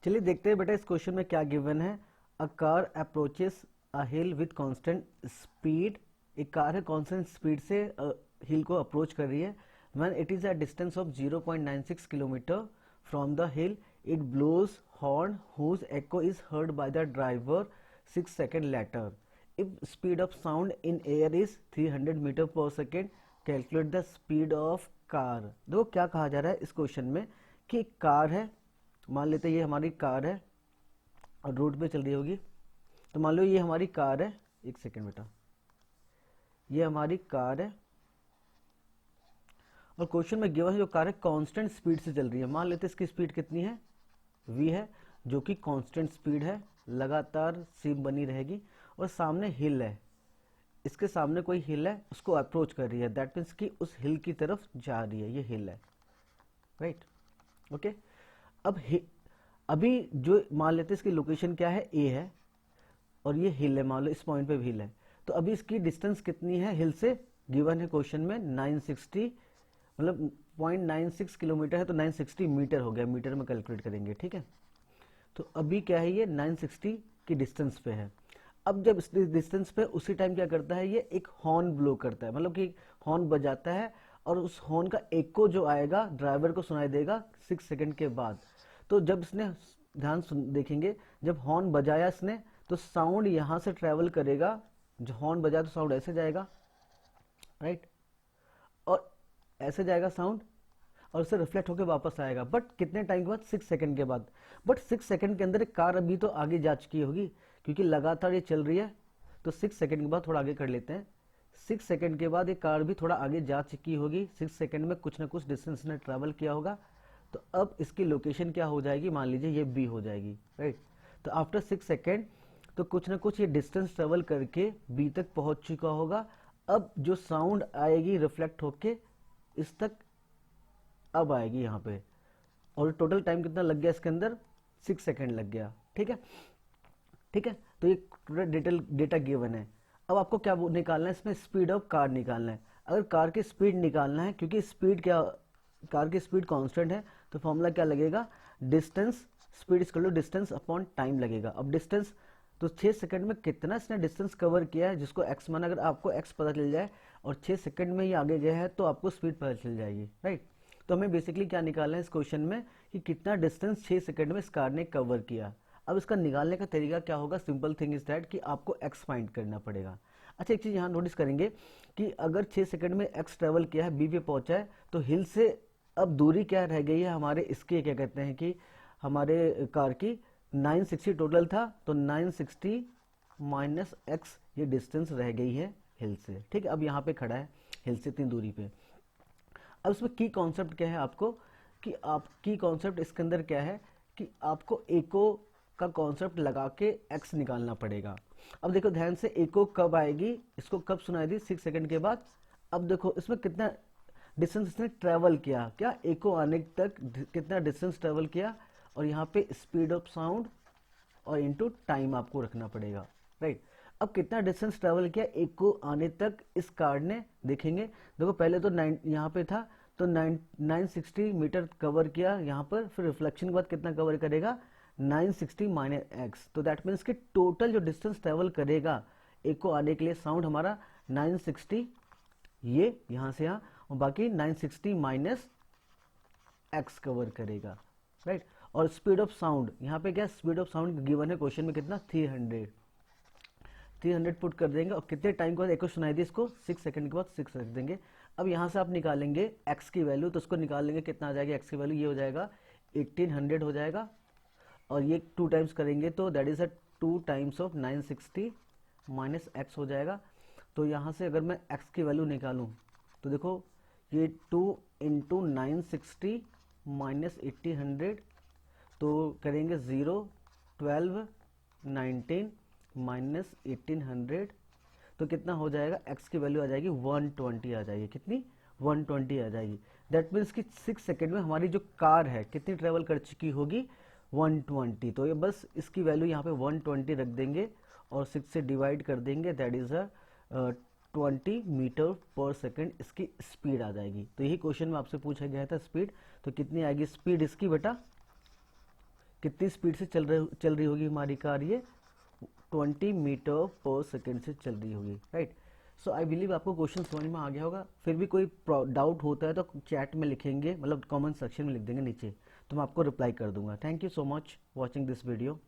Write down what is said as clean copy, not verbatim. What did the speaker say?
चलिए देखते हैं बेटा इस क्वेश्चन में क्या गिवन है। A car approaches a hill with constant speed. एक कार है कांस्टेंट स्पीड से हिल को अप्रोच कर रही है। When it is a distance of 0.96 kilometre from the hill it blows horn whose echo is heard by the driver 6 seconds later. If speed of sound in air is 300 metre पर second, calculate the speed of car. देखो क्या कहा जा रहा है इस question में कि एक कार है, मान लेते हैं ये हमारी कार है और रोड पे चल रही होगी। तो मान लो ये हमारी कार है, एक सेकेंड बेटा, ये हमारी कार है और क्वेश्चन में गिवन है जो कार है कांस्टेंट स्पीड से चल रही है। मान लेते हैं इसकी स्पीड कितनी है, v है, जो कि कांस्टेंट स्पीड है, लगातार सेम बनी रहेगी। और सामने हिल है, इसके सामने कोई हिल है, उसको अप्रोच कर रही है, दैट मीन्स कि उस हिल की तरफ जा रही है, ये हिल है, राइट। ओके, अब अभी जो मान लेते हैं इसकी लोकेशन क्या है, ए है और ये हिल है, मान लो इस पॉइंट पे भी हिल है। तो अभी इसकी डिस्टेंस कितनी है हिल से, गिवन है क्वेश्चन में 960, मतलब 0.96 किलोमीटर है तो 960 मीटर हो गया, मीटर में कैलकुलेट करेंगे, ठीक है। तो अभी क्या है, ये 960 की डिस्टेंस पे है। अब जब इस डिस्टेंस पे उसी टाइम क्या करता है, ये एक हॉर्न ब्लो करता है, मतलब कि हॉर्न बजाता है और उस हॉर्न का एको जो आएगा ड्राइवर को सुनाई देगा 6 सेकंड के बाद। तो जब इसने ध्यान देखेंगे, जब हॉर्न बजाया इसने तो साउंड यहां से ट्रेवल करेगा, जो हॉर्न बजाया तो साउंड ऐसे जाएगा, राइट, और ऐसे जाएगा साउंड और उससे रिफ्लेक्ट होकर वापस आएगा, बट कितने टाइम के बाद, 6 सेकंड के बाद। बट 6 सेकंड के अंदर एक कार अभी तो आगे जा चुकी होगी क्योंकि लगातार ये चल रही है। तो 6 सेकंड के बाद थोड़ा आगे कर लेते हैं। 6 सेकंड के बाद एक कार भी थोड़ा आगे जा चुकी होगी, 6 सेकंड में कुछ ना कुछ डिस्टेंस ने ट्रैवल किया होगा। तो अब इसकी लोकेशन क्या हो जाएगी, मान लीजिए ये बी हो जाएगी, राइट। तो आफ्टर 6 सेकेंड तो कुछ ना कुछ ये डिस्टेंस ट्रेवल करके बी तक पहुंच चुका होगा। अब जो साउंड आएगी रिफ्लेक्ट होके इस तक अब आएगी यहाँ पे, और टोटल टाइम कितना लग गया इसके अंदर, 6 सेकेंड लग गया, ठीक है, ठीक है। तो ये पूरा डेटा गिवन है। अब आपको क्या निकालना है, इसमें स्पीड ऑफ कार निकालना है। अगर कार की स्पीड निकालना है, क्योंकि स्पीड क्या, कार की स्पीड कांस्टेंट है, तो फॉर्मूला क्या लगेगा, distance, speed is equal to distance upon time लगेगा। अब डिस्टेंस तो 6 सेकंड में कितना इसने डिस्टेंस कवर किया है, जिसको एक्स माना, अगर आपको एक्स पता चल जाए और 6 सेकंड में ही आगे गया है तो आपको स्पीड पता चल जाएगी, राइट। तो हमें बेसिकली क्या निकालना है इस क्वेश्चन में कि कितना डिस्टेंस 6 सेकंड में इस कार ने कवर किया। अब इसका निकालने का तरीका क्या होगा, सिंपल थिंग इज दैट कि आपको एक्स फाइंड करना पड़ेगा। अच्छा, एक चीज यहाँ नोटिस करेंगे कि अगर 6 सेकंड में एक्स ट्रेवल किया है, बी पे पहुंचा है, तो हिल से अब दूरी क्या रह गई है हमारे, इसके क्या कहते हैं कि हमारे कार की 960 टोटल था, तो 960 माइनस एक्स ये डिस्टेंस रह गई है हिल से, ठीक है। अब यहाँ पे खड़ा है हिल से इतनी दूरी पे। अब इसमें की कॉन्सेप्ट क्या है आपको, कि आप की कॉन्सेप्ट इसके अंदर क्या है कि आपको एको का कॉन्सेप्ट लगा के एक्स निकालना पड़ेगा। अब देखो ध्यान से, एको कब आएगी, इसको कब सुनाई दी, 6 सेकंड के बाद। अब देखो इसमें कितना डिस्टेंस इसने ट्रेवल किया, क्या एको आने तक कितना डिस्टेंस ट्रेवल किया, और यहाँ पे स्पीड ऑफ साउंड और इनटू टाइम आपको रखना पड़ेगा, राइट। अब कितना डिस्टेंस ट्रेवल किया एक को आने तक इस कार ने, देखेंगे, देखो पहले तो 9 यहाँ पे था, तो 960 मीटर कवर किया यहाँ पर, फिर रिफ्लेक्शन के बाद कितना कवर करेगा, 960 माइनस एक्स। तो दैट मीन्स कि टोटल जो डिस्टेंस ट्रेवल करेगा एक को आने के लिए साउंड हमारा 960, ये यहाँ से यहाँ, और बाकी 960 माइनस एक्स कवर करेगा, राइट। और स्पीड ऑफ साउंड यहाँ पे क्या, स्पीड ऑफ साउंड गिवन है क्वेश्चन में कितना, 300 पुट कर देंगे, और कितने टाइम के बाद एक को सुनाई दी, इसको 6 सेकंड के बाद 6 रख देंगे। अब यहाँ से आप निकालेंगे x की वैल्यू, तो उसको निकाल लेंगे, कितना आ जाएगा x की वैल्यू, ये हो जाएगा 1800 हो जाएगा, और ये 2 टाइम्स करेंगे तो that is a 2 times of 960 minus x हो जाएगा। तो यहाँ से अगर मैं x की वैल्यू निकालूँ तो देखो ये 2 इंटू 960 माइनस 1800, तो करेंगे 0, 12, 19 माइनस 1800, तो कितना हो जाएगा, x की वैल्यू आ जाएगी 120 आ जाएगी, कितनी, 120 आ जाएगी। दैट मीन्स कि 6 सेकेंड में हमारी जो कार है कितनी ट्रेवल कर चुकी होगी, 120। तो ये बस इसकी वैल्यू यहाँ पे 120 रख देंगे और 6 से डिवाइड कर देंगे, दैट इज अ 20 मीटर पर सेकेंड इसकी स्पीड आ जाएगी। तो यही क्वेश्चन में आपसे पूछा गया था स्पीड, तो कितनी आएगी स्पीड इसकी बेटा, कितनी स्पीड से चल रही होगी हमारी कार, ये 20 मीटर पर सेकेंड से चल रही होगी, राइट। सो आई बिलीव आपको क्वेश्चन समझ में आ गया होगा। फिर भी कोई डाउट होता है तो चैट में लिखेंगे, मतलब कमेंट सेक्शन में लिख देंगे नीचे, तो मैं आपको रिप्लाई कर दूंगा। Thank you so much watching this video.